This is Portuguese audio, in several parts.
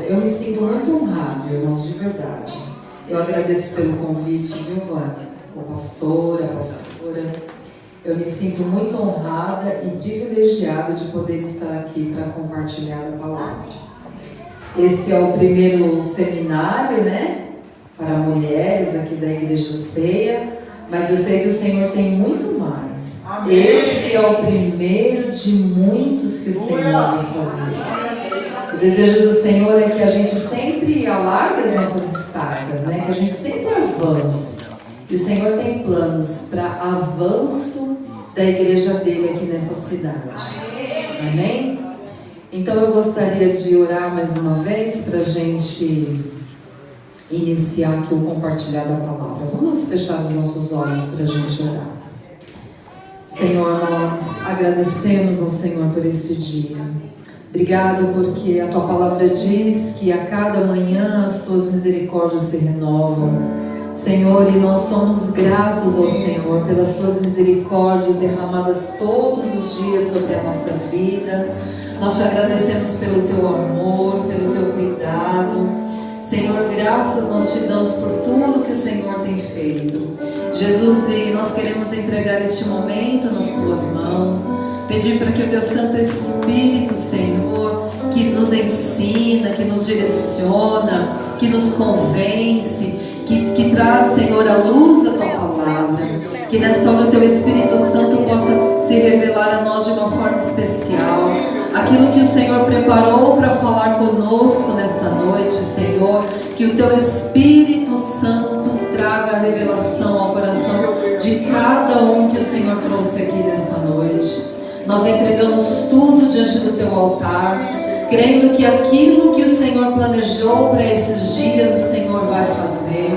Eu me sinto muito honrado, irmãos, de verdade. Eu agradeço pelo convite, viu, Vânia? O pastor, a pastora. Eu me sinto muito honrada e privilegiada de poder estar aqui para compartilhar a palavra. Esse é o primeiro seminário, né? Para mulheres aqui da Igreja Ceia. Mas eu sei que o Senhor tem muito mais. Amém. Esse é o primeiro de muitos que o Senhor vai fazer. O desejo do Senhor é que a gente sempre alargue as nossas estacas, né? Que a gente sempre avance. E o Senhor tem planos para avanço da igreja dele aqui nessa cidade. Amém? Então eu gostaria de orar mais uma vez para a gente iniciar aqui o compartilhar da palavra. Vamos fechar os nossos olhos para a gente orar. Senhor, nós agradecemos ao Senhor por esse dia. Obrigado porque a Tua palavra diz que a cada manhã as Tuas misericórdias se renovam. Senhor, e nós somos gratos ao Senhor pelas Tuas misericórdias derramadas todos os dias sobre a nossa vida. Nós Te agradecemos pelo Teu amor, pelo Teu cuidado. Senhor, graças nós Te damos por tudo que o Senhor tem feito. Jesus, e nós queremos entregar este momento nas Tuas mãos, pedir para que o Teu Santo Espírito, Senhor, que nos ensina, que nos direciona, que nos convence, que traz, Senhor, à luz a Tua palavra, que nesta hora o Teu Espírito Santo possa se revelar a nós de uma forma especial. Aquilo que o Senhor preparou para falar conosco nesta noite, Senhor, que o Teu Espírito Santo traga a revelação ao coração de cada um que o Senhor trouxe aqui nesta noite. Nós entregamos tudo diante do Teu altar, crendo que aquilo que o Senhor planejou para esses dias, o Senhor vai fazer.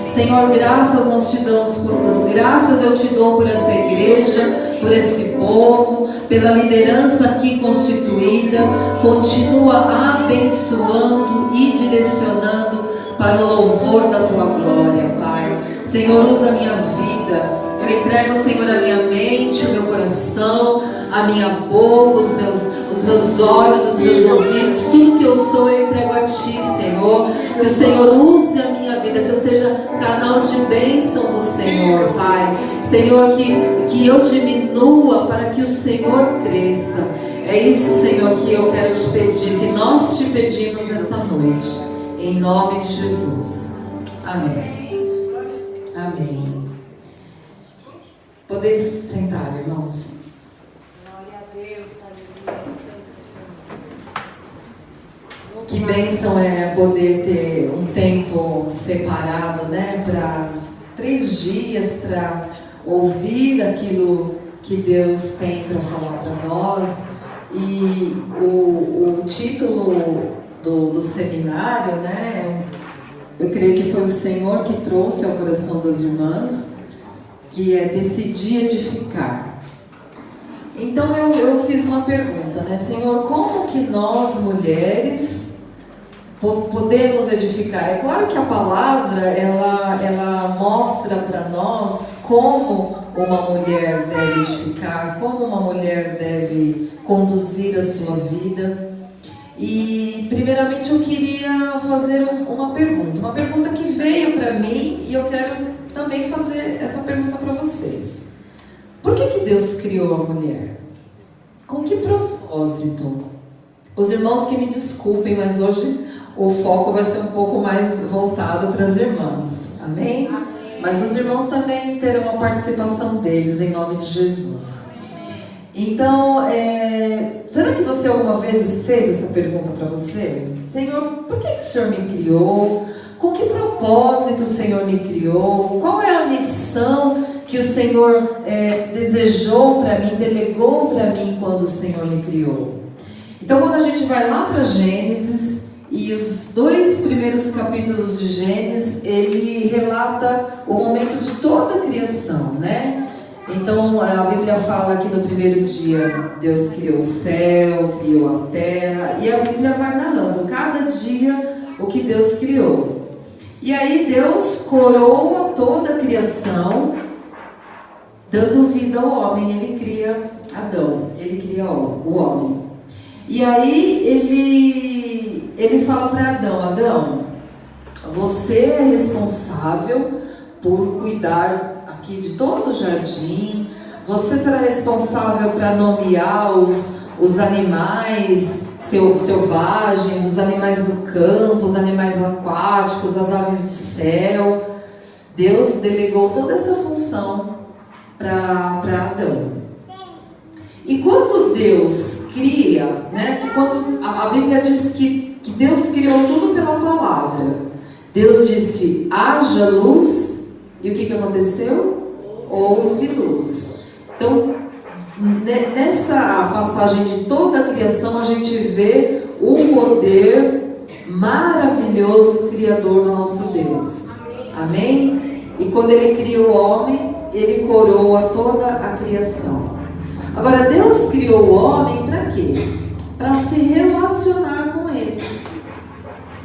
Senhor, graças nós Te damos por tudo. Graças eu Te dou por essa igreja, por esse povo, pela liderança aqui constituída. Continua abençoando e direcionando para o louvor da Tua glória, Pai. Senhor, usa a minha vida. Eu entrego, Senhor, a minha mente, o meu coração, a minha boca, os meus olhos, os meus ouvidos, tudo que eu sou eu entrego a Ti, Senhor. Que o Senhor use a minha vida, que eu seja canal de bênção do Senhor, Pai. Senhor, que eu diminua para que o Senhor cresça. É isso, Senhor, que eu quero Te pedir, que nós Te pedimos nesta noite, em nome de Jesus. Amém. Amém. Podeis sentar, irmãos. Que bênção é poder ter um tempo separado, né, para 3 dias, para ouvir aquilo que Deus tem para falar para nós. E o título do seminário, né, eu creio que foi o Senhor que trouxe ao coração das irmãs, que é decidir edificar. Então eu fiz uma pergunta, né, Senhor, como que nós mulheres podemos edificar? É claro que a palavra ela mostra para nós como uma mulher deve edificar, como uma mulher deve conduzir a sua vida. E primeiramente eu queria fazer uma pergunta que veio para mim, e eu quero também fazer essa pergunta para vocês. Por que Deus criou a mulher? Com que propósito? Os irmãos que me desculpem, mas hoje o foco vai ser um pouco mais voltado para as irmãs. Amém? Amém. Mas os irmãos também terão a participação deles, em nome de Jesus. Então, será que você alguma vez fez essa pergunta para você? Senhor, por que o Senhor me criou? Com que propósito o Senhor me criou? Qual é a missão que o Senhor desejou para mim, delegou para mim quando o Senhor me criou? Então, quando a gente vai lá para Gênesis, e os 2 primeiros capítulos de Gênesis, ele relata o momento de toda a criação, né? Então, a Bíblia fala que no primeiro dia Deus criou o céu, criou a terra, e a Bíblia vai narrando cada dia o que Deus criou. E aí Deus coroa toda a criação, dando vida ao homem. Ele cria Adão, ele cria o homem. E aí ele fala para Adão: Adão, você é responsável por cuidar aqui de todo o jardim, você será responsável para nomear os animais selvagens, os animais do campo, os animais aquáticos, as aves do céu. Deus delegou toda essa função para Adão. E quando Deus cria, né, quando a Bíblia diz que Deus criou tudo pela palavra, Deus disse: haja luz, e o que aconteceu? Houve luz. Então, nessa passagem de toda a criação, a gente vê o poder maravilhoso criador do nosso Deus. Amém? E quando Ele cria o homem, Ele coroa toda a criação. Agora, Deus criou o homem para quê? Para se relacionar com Ele.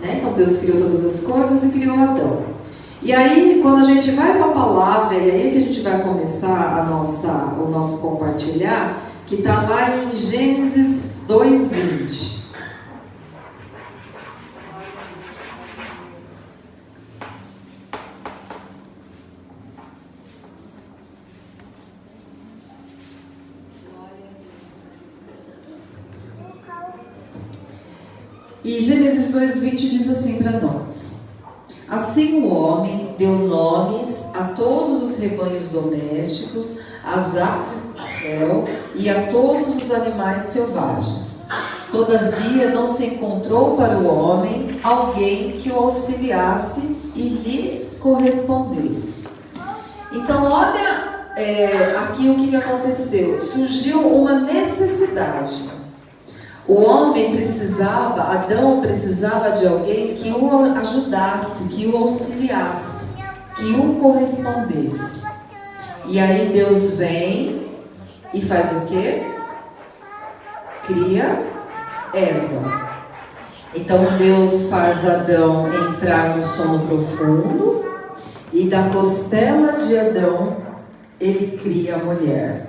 Né? Então, Deus criou todas as coisas e criou Adão. E aí, quando a gente vai para a palavra, e aí que a gente vai começar o nosso compartilhar, que está lá em Gênesis 2:20. E Gênesis 2:20 diz assim para nós: assim o homem deu nomes a todos os rebanhos domésticos, às aves do céu e a todos os animais selvagens. Todavia não se encontrou para o homem alguém que o auxiliasse e lhes correspondesse. Então olha aqui o que aconteceu. Surgiu uma necessidade. O homem precisava, Adão precisava de alguém que o ajudasse, que o auxiliasse, que o correspondesse. E aí Deus vem e faz o quê? Cria Eva. Então Deus faz Adão entrar no sono profundo e da costela de Adão Ele cria a mulher.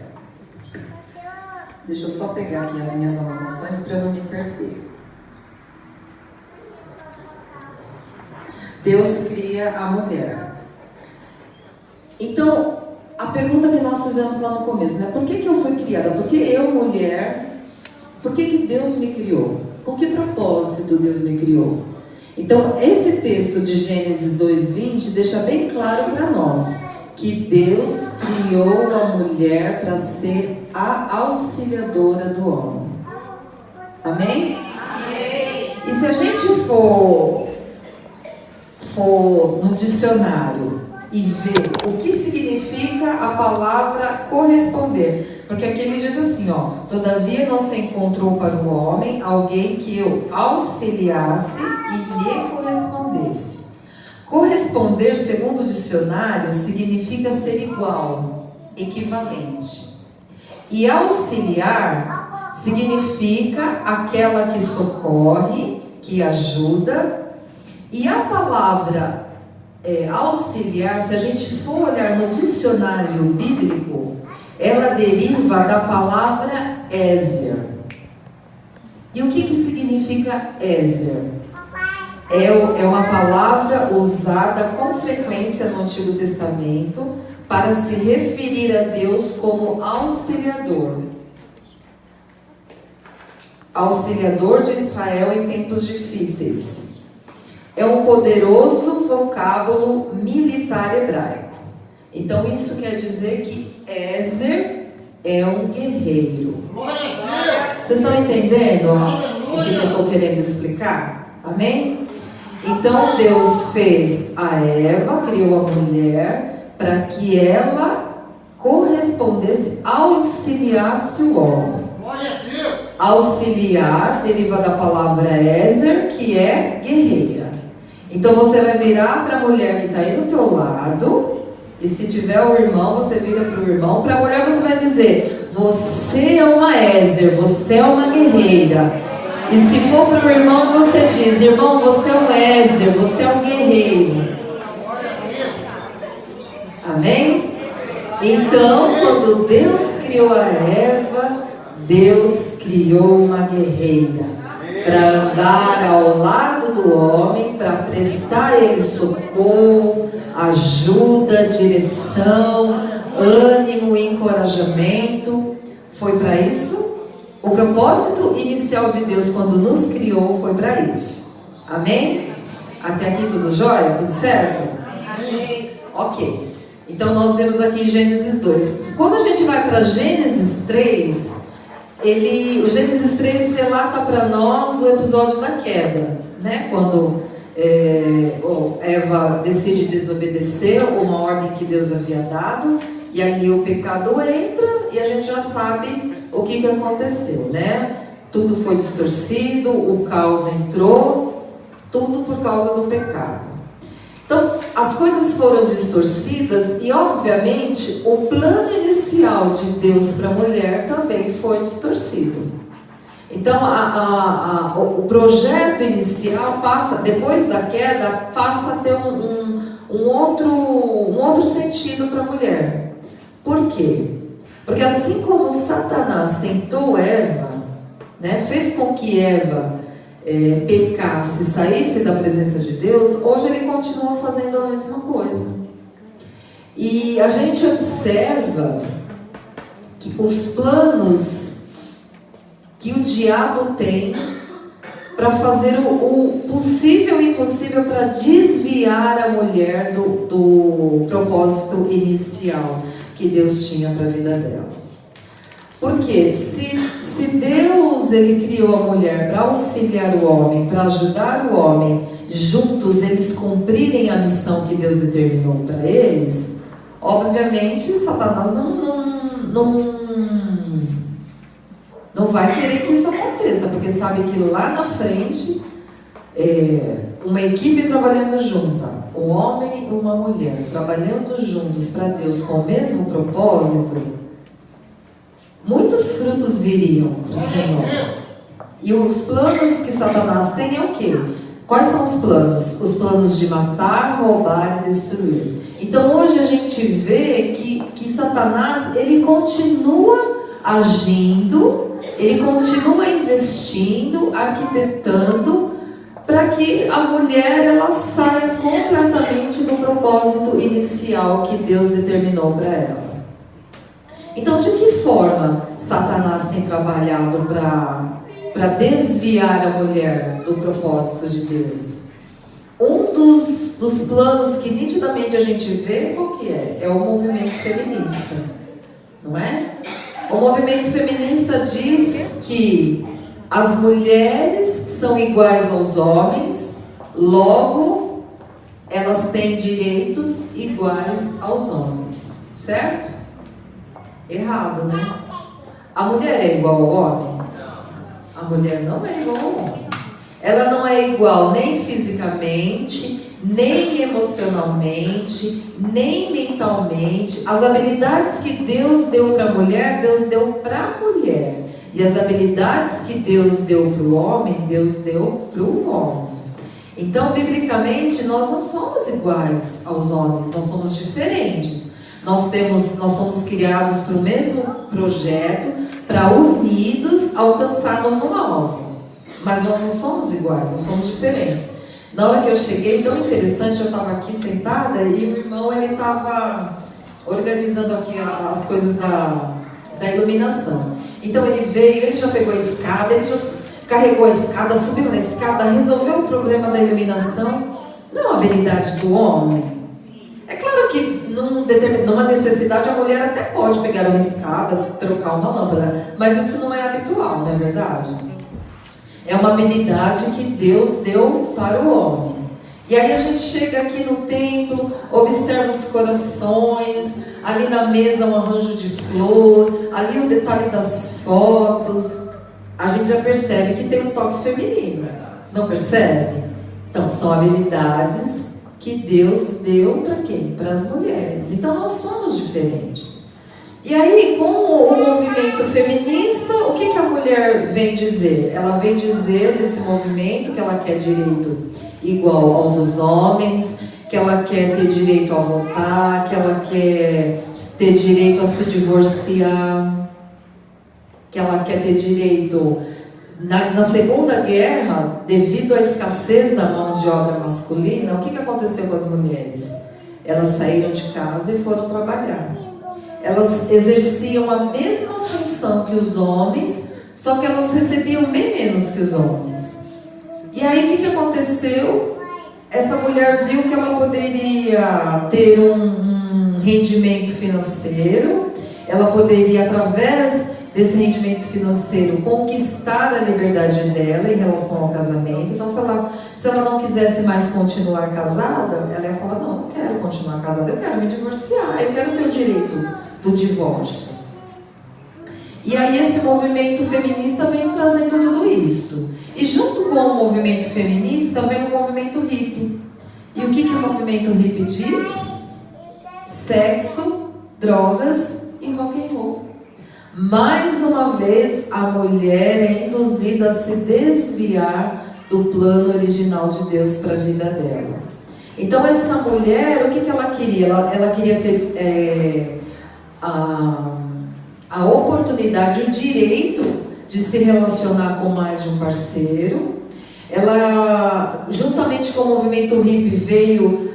Deixa eu só pegar aqui as minhas anotações para eu não me perder. Deus cria a mulher. Então, a pergunta que nós fizemos lá no começo, né? Por que eu fui criada? Por que eu, mulher? Por que Deus me criou? Com que propósito Deus me criou? Então, esse texto de Gênesis 2:20 deixa bem claro para nós que Deus criou a mulher para ser a auxiliadora do homem. Amém? Amém. E se a gente for no dicionário e ver o que significa a palavra corresponder, porque aqui ele diz assim, todavia não se encontrou para o homem alguém que o auxiliasse e lhe correspondesse. Corresponder, segundo o dicionário, significa ser igual, equivalente. E auxiliar significa aquela que socorre, que ajuda. E a palavra auxiliar, se a gente for olhar no dicionário bíblico, ela deriva da palavra ézer. E o que significa ézer? É uma palavra usada com frequência no Antigo Testamento para se referir a Deus como auxiliador. Auxiliador de Israel em tempos difíceis. É um poderoso vocábulo militar hebraico. Então isso quer dizer que ézer é um guerreiro. Vocês estão entendendo o que eu estou querendo explicar? Amém? Então Deus fez a Eva, criou a mulher para que ela correspondesse, auxiliasse o homem. Auxiliar deriva da palavra ézer, que é guerreira. Então você vai virar para a mulher que está aí do teu lado, e se tiver o irmão, você vira para o irmão. Para a mulher você vai dizer: você é uma ézer, você é uma guerreira. E se for para o irmão, você diz: irmão, você é um ézer, você é um guerreiro. Amém? Então, quando Deus criou a Eva, Deus criou uma guerreira. para andar ao lado do homem, para prestar a ele socorro, ajuda, direção, ânimo e encorajamento. Foi para isso. O propósito inicial de Deus quando nos criou foi para isso. Amém? Até aqui tudo jóia? Tudo certo? Amém. Ok. Então nós vemos aqui em Gênesis 2. Quando a gente vai para Gênesis 3, o Gênesis 3 relata para nós o episódio da queda, né? Quando Eva decide desobedecer uma ordem que Deus havia dado, e ali o pecado entra e a gente já sabe o que aconteceu, né? Tudo foi distorcido, o caos entrou, tudo por causa do pecado. Então, as coisas foram distorcidas e, obviamente, o plano inicial de Deus para a mulher também foi distorcido. Então, o projeto inicial passa, depois da queda, passa a ter um outro sentido para a mulher. Por quê? Porque assim como Satanás tentou Eva, né, fez com que Eva pecasse, saísse da presença de Deus, hoje ele continua fazendo a mesma coisa. E a gente observa que os planos que o diabo tem para fazer o possível e impossível para desviar a mulher do propósito inicial que Deus tinha para a vida dela. Porque se Deus ele criou a mulher para auxiliar o homem, para ajudar o homem, juntos eles cumprirem a missão que Deus determinou para eles, obviamente Satanás não vai querer que isso aconteça, porque sabe que lá na frente, uma equipe trabalhando junta, um homem e uma mulher trabalhando juntos para Deus com o mesmo propósito, muitos frutos viriam para o Senhor. E os planos que Satanás tem é o quê? Quais são os planos? Os planos de matar, roubar e destruir. Então hoje a gente vê que Satanás ele continua agindo, ele continua investindo, arquitetando, para que a mulher ela saia completamente do propósito inicial que Deus determinou para ela. Então, de que forma Satanás tem trabalhado para desviar a mulher do propósito de Deus? Um dos planos que nitidamente a gente vê, qual que é? É o movimento feminista, não é? O movimento feminista diz que as mulheres são iguais aos homens, logo elas têm direitos iguais aos homens, certo? Errado, né? A mulher é igual ao homem? A mulher não é igual ao homem. Ela não é igual nem fisicamente, nem emocionalmente, nem mentalmente. As habilidades que Deus deu para a mulher, Deus deu para a mulher. E as habilidades que Deus deu para o homem, Deus deu para o homem. Então, biblicamente, nós não somos iguais aos homens, nós somos diferentes. Nós somos criados para o mesmo projeto, para unidos alcançarmos um alvo. Mas nós não somos iguais, nós somos diferentes. Na hora que eu cheguei, tão interessante, eu estava aqui sentada e o irmão ele estava organizando aqui as coisas da iluminação. Então ele veio, ele já pegou a escada, ele já carregou a escada, subiu na escada, resolveu o problema da iluminação. Não é uma habilidade do homem. É claro que numa necessidade a mulher até pode pegar uma escada, trocar uma lâmpada, mas isso não é habitual, não é verdade? É uma habilidade que Deus deu para o homem. E aí a gente chega aqui no templo, observa os corações, ali na mesa um arranjo de flor, ali o detalhe das fotos. A gente já percebe que tem um toque feminino, não percebe? Então são habilidades que Deus deu para quem? Para as mulheres. Então nós somos diferentes. E aí, com o movimento feminista, o que a mulher vem dizer? Ela vem dizer desse movimento que ela quer direito igual ao dos homens, que ela quer ter direito a votar, que ela quer ter direito a se divorciar, que ela quer ter direito Na Segunda Guerra, devido à escassez da mão de obra masculina, o que aconteceu com as mulheres? Elas saíram de casa e foram trabalhar. Elas exerciam a mesma função que os homens, só que elas recebiam bem menos que os homens. E aí o que aconteceu? Essa mulher viu que ela poderia ter um rendimento financeiro, ela poderia, através desse rendimento financeiro, conquistar a liberdade dela em relação ao casamento. Então, se ela não quisesse mais continuar casada, ela ia falar: não quero continuar casada, eu quero me divorciar, eu quero ter o direito do divórcio. E aí esse movimento feminista vem trazendo tudo isso. E junto com o movimento feminista vem o movimento hippie. E o que o movimento hippie diz? Sexo, drogas e rock and roll. Mais uma vez, a mulher é induzida a se desviar do plano original de Deus para a vida dela. Então, essa mulher, o que ela queria? Ela queria ter a oportunidade, o direito de se relacionar com mais de um parceiro. Ela, juntamente com o movimento hippie, veio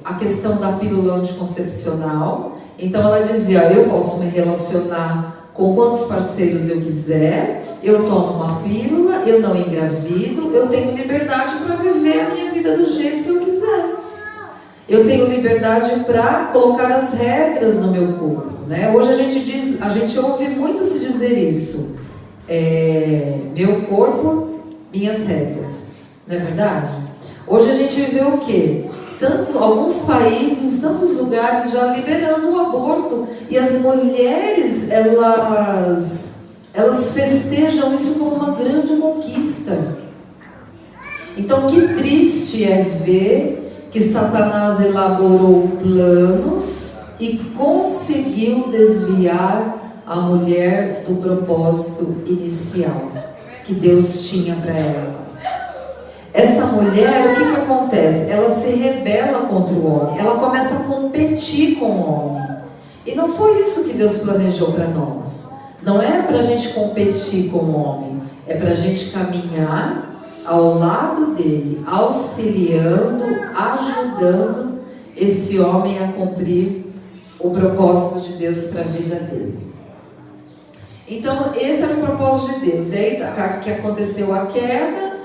a questão da pílula anticoncepcional. Então ela dizia: eu posso me relacionar com quantos parceiros eu quiser, eu tomo uma pílula, eu não engravido, eu tenho liberdade para viver a minha vida do jeito que eu quiser. Eu tenho liberdade para colocar as regras no meu corpo, né? Hoje a gente ouve muito se dizer isso. Meu corpo, minhas regras. Não é verdade? Hoje a gente vê o quê? Alguns países, tantos lugares já liberando o aborto, e as mulheres, elas festejam isso como uma grande conquista. Então, que triste é ver que Satanás elaborou planos e conseguiu desviar a mulher do propósito inicial que Deus tinha para ela. Essa mulher, o que acontece? Ela se rebela contra o homem, ela começa a competir com o homem. E não foi isso que Deus planejou para nós. Não é para a gente competir com o homem, é para a gente caminhar ao lado dele, auxiliando, ajudando esse homem a cumprir o propósito de Deus para a vida dele. Então, esse era o propósito de Deus. E aí que aconteceu a queda,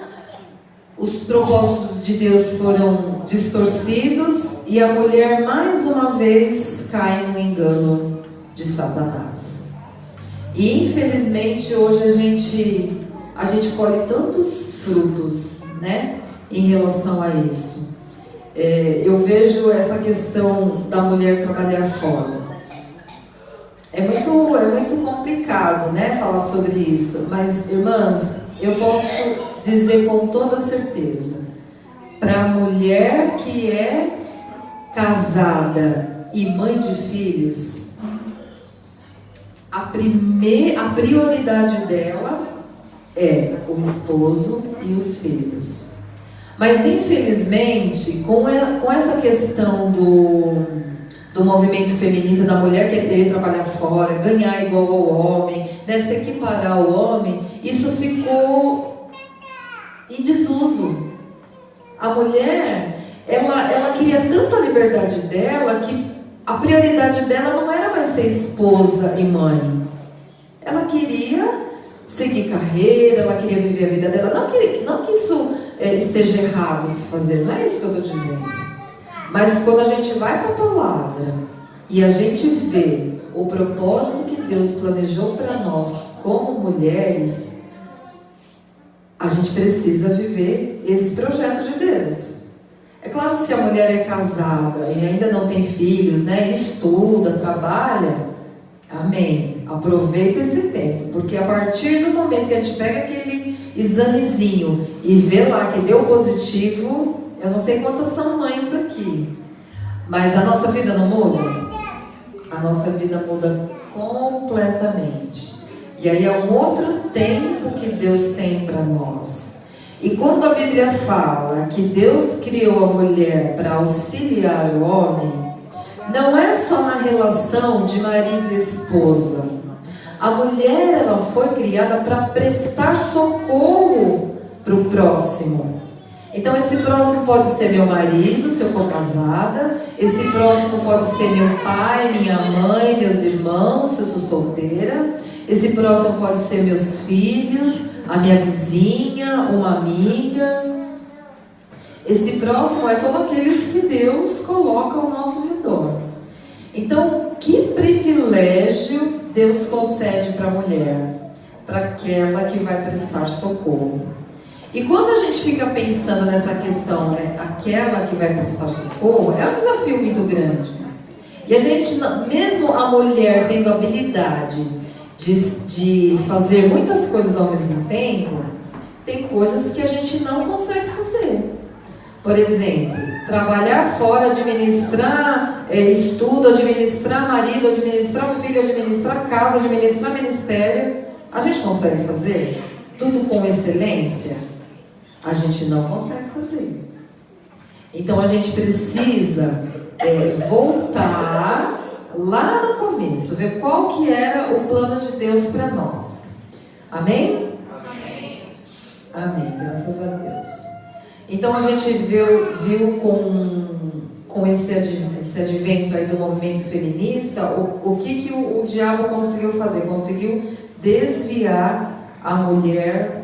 os propósitos de Deus foram distorcidos e a mulher mais uma vez cai no engano de Satanás. E infelizmente hoje a gente colhe tantos frutos, né, em relação a isso. Eu vejo essa questão da mulher trabalhar fora. É muito complicado, né, falar sobre isso, mas, irmãs, eu posso dizer com toda certeza, para a mulher que é casada e mãe de filhos, a prioridade dela é o esposo e os filhos. Mas infelizmente, com essa questão do movimento feminista, da mulher querer trabalhar fora, ganhar igual ao homem, né, se equiparar ao homem, isso ficou em desuso. A mulher, ela queria tanto a liberdade dela, que a prioridade dela não era mais ser esposa e mãe. Ela queria seguir carreira, ela queria viver a vida dela. Não que isso esteja errado se fazer, não é isso que eu estou dizendo. Mas quando a gente vai para a palavra e a gente vê o propósito que Deus planejou para nós como mulheres, a gente precisa viver esse projeto de Deus. É claro, se a mulher é casada e ainda não tem filhos, né, estuda, trabalha, amém, aproveita esse tempo, porque a partir do momento que a gente pega aquele examezinho e vê lá que deu positivo, eu não sei quantas são mães aqui, mas a nossa vida não muda? A nossa vida muda completamente. E aí é um outro tempo que Deus tem para nós. E quando a Bíblia fala que Deus criou a mulher para auxiliar o homem, não é só na relação de marido e esposa, A mulher, ela foi criada para prestar socorro para o próximo. Então esse próximo pode ser meu marido, se eu for casada. Esse próximo pode ser meu pai, minha mãe, meus irmãos, se eu sou solteira. Esse próximo pode ser meus filhos, a minha vizinha, uma amiga. Esse próximo é todos aqueles que Deus coloca ao nosso redor. Então, que privilégio Deus concede para a mulher, para aquela que vai prestar socorro. E quando a gente fica pensando nessa questão, aquela que vai prestar socorro, é um desafio muito grande. E a gente, mesmo a mulher tendo habilidade de fazer muitas coisas ao mesmo tempo, tem coisas que a gente não consegue fazer. Por exemplo, trabalhar fora, administrar estudo, administrar marido, administrar filho, administrar casa, administrar ministério. A gente consegue fazer tudo com excelência? A gente não consegue fazer. Então a gente precisa voltar lá no começo, ver qual que era o plano de Deus para nós. Amém? Amém. Amém, graças a Deus. Então a gente viu com esse advento aí do movimento feminista, o que o diabo conseguiu fazer? Conseguiu desviar a mulher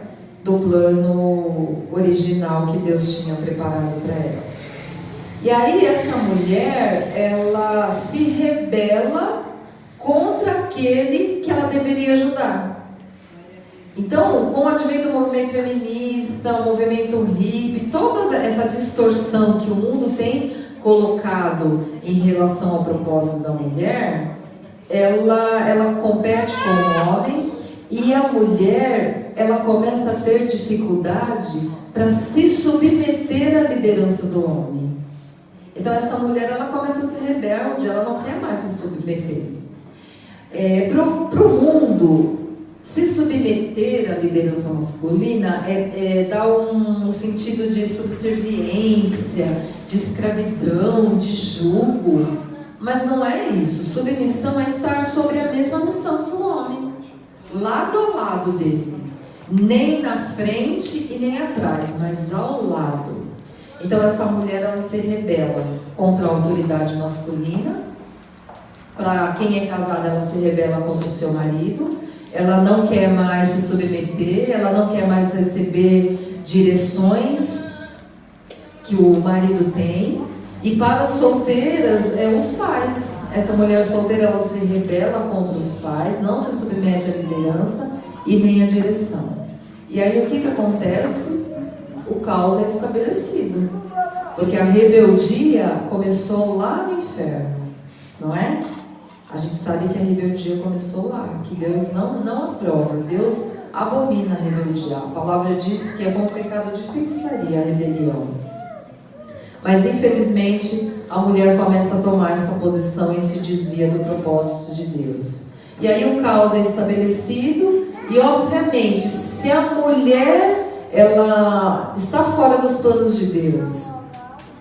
do plano original que Deus tinha preparado para ela. E aí essa mulher, ela se rebela contra aquele que ela deveria ajudar. Então, com o advento do movimento feminista, o movimento hippie, toda essa distorção que o mundo tem colocado em relação ao propósito da mulher, ela compete com o homem, e a mulher, ela começa a ter dificuldade para se submeter à liderança do homem. Então essa mulher, ela começa a ser rebelde, ela não quer mais se submeter. Para o mundo, se submeter à liderança masculina dá um sentido de subserviência, de escravidão, de jugo. Mas não é isso. Submissão é estar sobre a mesma missão que o homem, lado a lado dele, nem na frente e nem atrás, mas ao lado. Então essa mulher, ela se rebela contra a autoridade masculina. Para quem é casada, ela se rebela contra o seu marido. Ela não quer mais se submeter, ela não quer mais receber direções que o marido tem. E para as solteiras, os pais. Essa mulher solteira, ela se rebela contra os pais, não se submete à liderança e nem à direção. E aí o que acontece? O caos é estabelecido. Porque a rebeldia começou lá no inferno, não é? A gente sabe que a rebeldia começou lá, que Deus não aprova, Deus abomina a rebeldia. A palavra diz que é como pecado de feitiçaria a rebelião. Mas infelizmente a mulher começa a tomar essa posição e se desvia do propósito de Deus. E aí o caos é estabelecido e, obviamente, se a mulher ela está fora dos planos de Deus,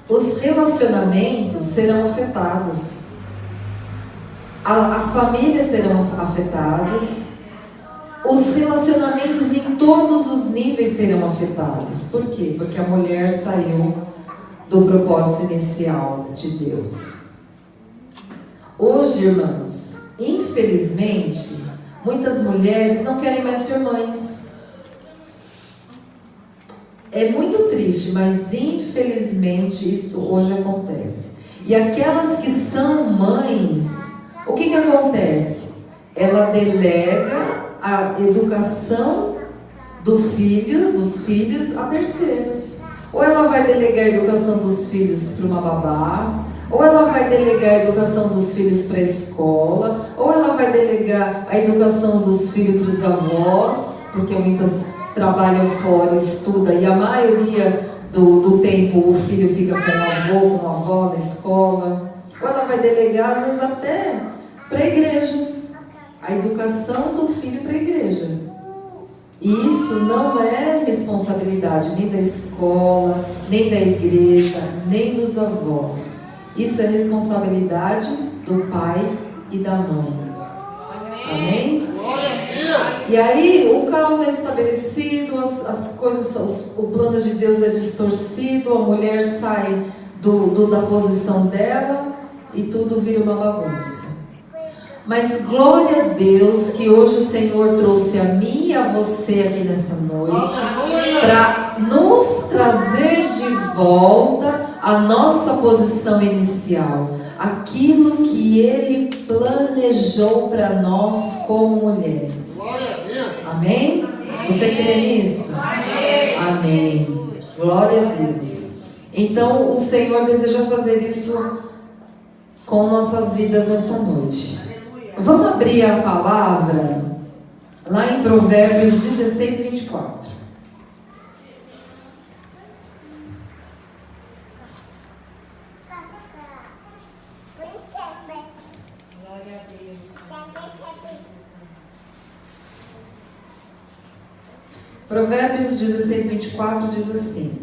os relacionamentos serão afetados. As famílias serão afetadas, os relacionamentos em todos os níveis serão afetados. Por quê? Porque a mulher saiu do propósito inicial de Deus. Hoje, irmãs, infelizmente, muitas mulheres não querem mais ser mães. É muito triste, mas infelizmente isso hoje acontece. E aquelas que são mães, o que acontece? Ela delega a educação dos filhos a terceiros. Ou ela vai delegar a educação dos filhos para uma babá, ou ela vai delegar a educação dos filhos para a escola, ou ela vai delegar a educação dos filhos para os avós, porque muitas trabalham fora, estudam, e a maioria do tempo o filho fica com o avô, com a avó na escola. Ou ela vai delegar, às vezes, até para a igreja, a educação do filho para a igreja. E isso não é responsabilidade nem da escola, nem da igreja, nem dos avós. Isso é responsabilidade do pai e da mãe. Amém? E aí o caos é estabelecido, as coisas, o plano de Deus é distorcido, a mulher sai da posição dela e tudo vira uma bagunça. Mas glória a Deus que hoje o Senhor trouxe a mim e a você aqui nessa noite para nos trazer de volta a nossa posição inicial, aquilo que Ele planejou para nós como mulheres. Amém? Você crê nisso? Amém. Glória a Deus. Então o Senhor deseja fazer isso com nossas vidas nessa noite. Vamos abrir a palavra lá em Provérbios 16, 24. Provérbios 16, 24 diz assim: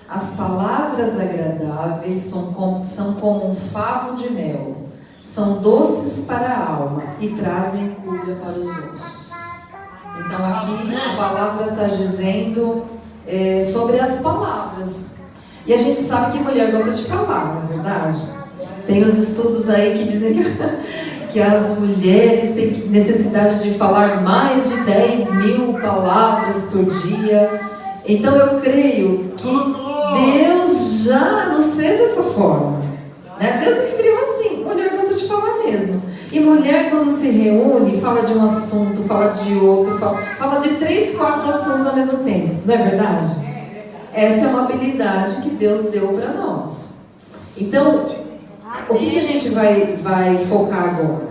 as palavras agradáveis são como um favo de mel, são doces para a alma e trazem cura para os ossos. Então aqui a palavra está dizendo sobre as palavras. E a gente sabe que mulher gosta de falar, não é verdade? Tem os estudos aí que dizem que as mulheres têm necessidade de falar mais de 10.000 palavras por dia. Então eu creio que Deus já nos fez dessa forma, né? Deus escreveu assim, mulher gosta de falar mesmo. E mulher, quando se reúne, fala de um assunto, fala de outro, fala de 3, 4 assuntos ao mesmo tempo, não é verdade? Essa é uma habilidade que Deus deu para nós. Então, o que a gente vai focar agora?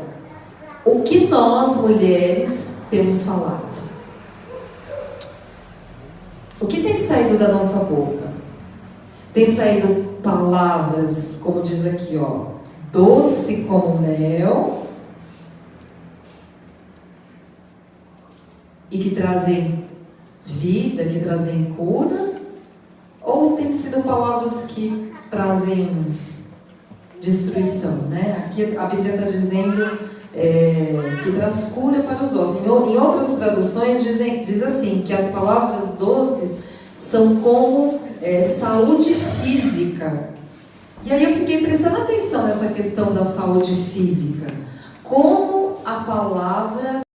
O que nós, mulheres, temos falado? O que tem saído da nossa boca? Tem saído palavras, como diz aqui, ó, doce como mel, e que trazem vida, que trazem cura? Ou tem sido palavras que trazem destruição, né? Aqui a Bíblia está dizendo que traz cura para os ossos. Em outras traduções diz assim, que as palavras doces são como saúde física. E aí eu fiquei prestando atenção nessa questão da saúde física. Como a palavra